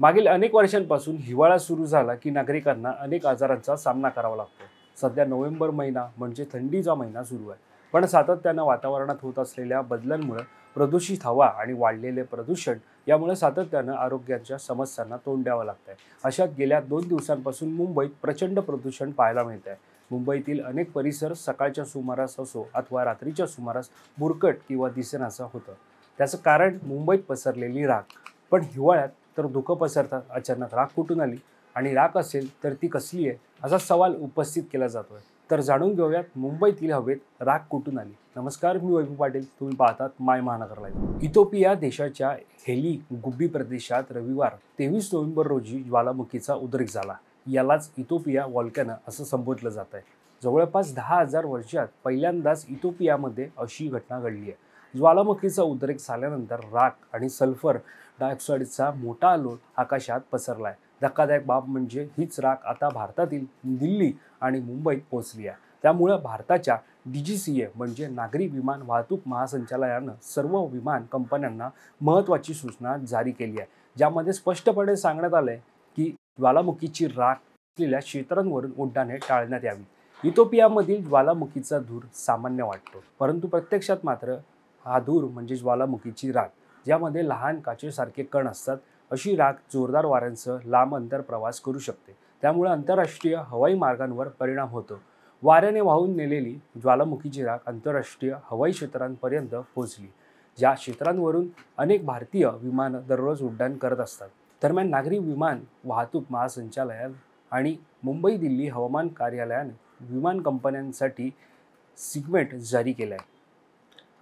मागील अनेक वर्षांपासून हिवाळा सुरू झाला की नागरिकांना अनेक आजारांचा सामना करावा लागतो। सध्या नोव्हेंबर महिना म्हणजे थंडीचा महिना सुरू आहे, पण सातत्यानं वातावरणात होत असलेल्या बदलांमुळे प्रदूषित हवा आणि वाढलेले प्रदूषण यामुळे सातत्यानं आरोग्याच्या समस्यांना तोंड द्यावं लागतंय। अशात गेल्या 2 दिवसांपासून मुंबईत प्रचंड प्रदूषण पाहायला मिळत आहे। मुंबईतील अनेक परिसर सकाळच्या सुमारास असो अथवा रात्रीच्या सुमारास बुरकट किंवा दिसेनासं होतं। त्याचं कारण मुंबईत पसरलेली राख। पण हिवाळ्यात तर धुकं पसरतात, अचानक राख कुठून आली आणि राख असेल तर ती कसली आहे असा सवाल उपस्थित केला जातोय। तर जाणून घेऊयात मुंबईतील हवेत राख कुठून आली। नमस्कार, मी वैभव पाटील, तुम्ही पाहतात माय महानगर लाईव्ह। इथिओपिया देशाच्या हेली गुब्बी प्रदेशात रविवार 23 नोव्हेंबर रोजी ज्वालामुखीचा उद्रेक झाला। यालाच इथिओपिया व्हॉल्कॅनो असं संबोधलं जात आहे। जवळपास 10,000 वर्षात पहिल्यांदाच इथिओपियामध्ये अशी घटना घडली आहे। ज्वालामुखीचा उद्रेक झाल्यानंतर राख आणि सल्फर डायऑक्साईडचा मोठा लोट आकाशात पसरलाय। धक्कादायक बाब म्हणजे हीच राख आता भारतातील दिल्ली आणि मुंबईत पोहोचली आहे। त्यामुळे भारताच्या DGCA म्हणजे नागरी विमान वाहतूक महासंचालनालयानं सर्व विमान कंपन्यांना महत्त्वाची सूचना जारी केली आहे, ज्यामध्ये स्पष्टपणे सांगण्यात आलंय की ज्वालामुखीची राख असलेल्या क्षेत्रांवरून उड्डाणे टाळण्यात यावी। इथिओपियामधील ज्वालामुखीचा धूर सामान्य वाटतो, परंतु प्रत्यक्षात मात्र हा धूर म्हणजे ज्वालामुखीची राख, ज्यामध्ये लहान काचेसारखे कण असतात। अशी राख जोरदार वाऱ्यांसह लांब अंतर प्रवास करू शकते, त्यामुळे आंतरराष्ट्रीय हवाई मार्गांवर परिणाम होतो। वाऱ्याने वाहून नेलेली ज्वालामुखीची राख आंतरराष्ट्रीय हवाई क्षेत्रांपर्यंत पोहोचली, ज्या क्षेत्रांवरून अनेक भारतीय विमानं दररोज उड्डाण करत असतात। दरम्यान नागरी विमान वाहतूक महासंचालनालय आणि मुंबई दिल्ली हवामान कार्यालयाने विमान कंपन्यांसाठी सिग्मेंट जारी केला आहे।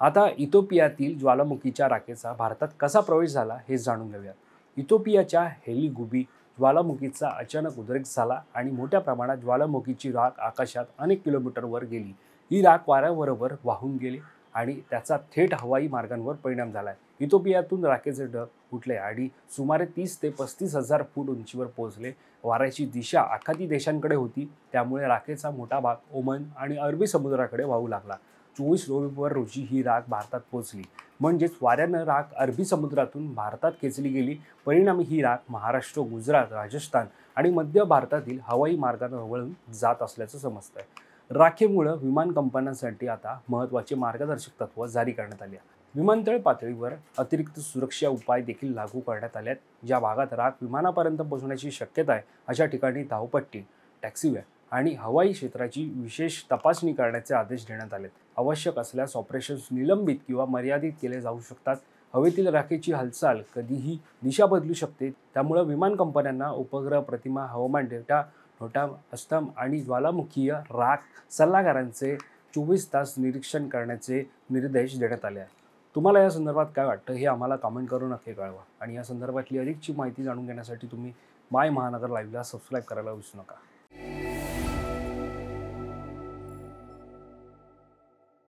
आता इथिओपियातील ज्वालामुखीच्या राखेचा भारतात कसा प्रवेश झाला हे जाणून घेऊया। इथिओपियाच्या हेली गुबी ज्वालामुखीचा अचानक उद्रेक झाला आणि मोठ्या प्रमाणात ज्वालामुखीची राख आकाशात अनेक किलोमीटरवर गेली। ही राख वाऱ्याबरोबर वाहून गेली आणि त्याचा थेट हवाई मार्गांवर परिणाम झाला। इथिओपियातून राखेचे ढग उठले आणि सुमारे 30 ते 35,000 फूट उंचीवर पोहोचले। वाऱ्याची दिशा आखाती देशांकडे होती, त्यामुळे राखेचा मोठा भाग ओमान आणि अरबी समुद्राकडे वाहू लागला। 24 नोव्हेंबर रोजी ही राख भारतात पोहोचली, म्हणजेच वाऱ्यानं राख अरबी समुद्रातून भारतात खेचली गेली। परिणामी ही राख महाराष्ट्र, गुजरात, राजस्थान आणि मध्य भारतातील हवाई मार्गांवर वळून जात असल्याचं समजतंय। राखेमुळे विमान कंपन्यांसाठी आता महत्त्वाचे मार्गदर्शक तत्त्व जारी करण्यात आली आहेत। विमानतळ पातळीवर अतिरिक्त सुरक्षा उपाय देखील लागू करण्यात आले आहेत। ज्या भागात राख विमानापर्यंत पोहोचण्याची शक्यता आहे अशा ठिकाणी धावपट्टी, टॅक्सीवे आणि हवाई क्षेत्राची विशेष तपासणी करण्याचे आदेश देण्यात आलेत। आवश्यक असल्यास ऑपरेशन्स निलंबित किंवा मर्यादित केले जाऊ शकतात। हवेतील राखेची हालचाल कधीही दिशा बदलू शकते, त्यामुळे विमान कंपन्यांना उपग्रह प्रतिमा, हवामान डेटा, नोटा स्तंभ आणि ज्वालामुखीय राख सल्लागारांचे 24 तास निरीक्षण करण्याचे निर्देश देण्यात आले आहेत। तुम्हाला या संदर्भात काय वाटतं हे आम्हाला कमेंट करून नक्की कळवा आणि या संदर्भातली अधिकची माहिती जाणून घेण्यासाठी तुम्ही माय महानगर लाईव्हला सबस्क्राईब करायला विसरू नका।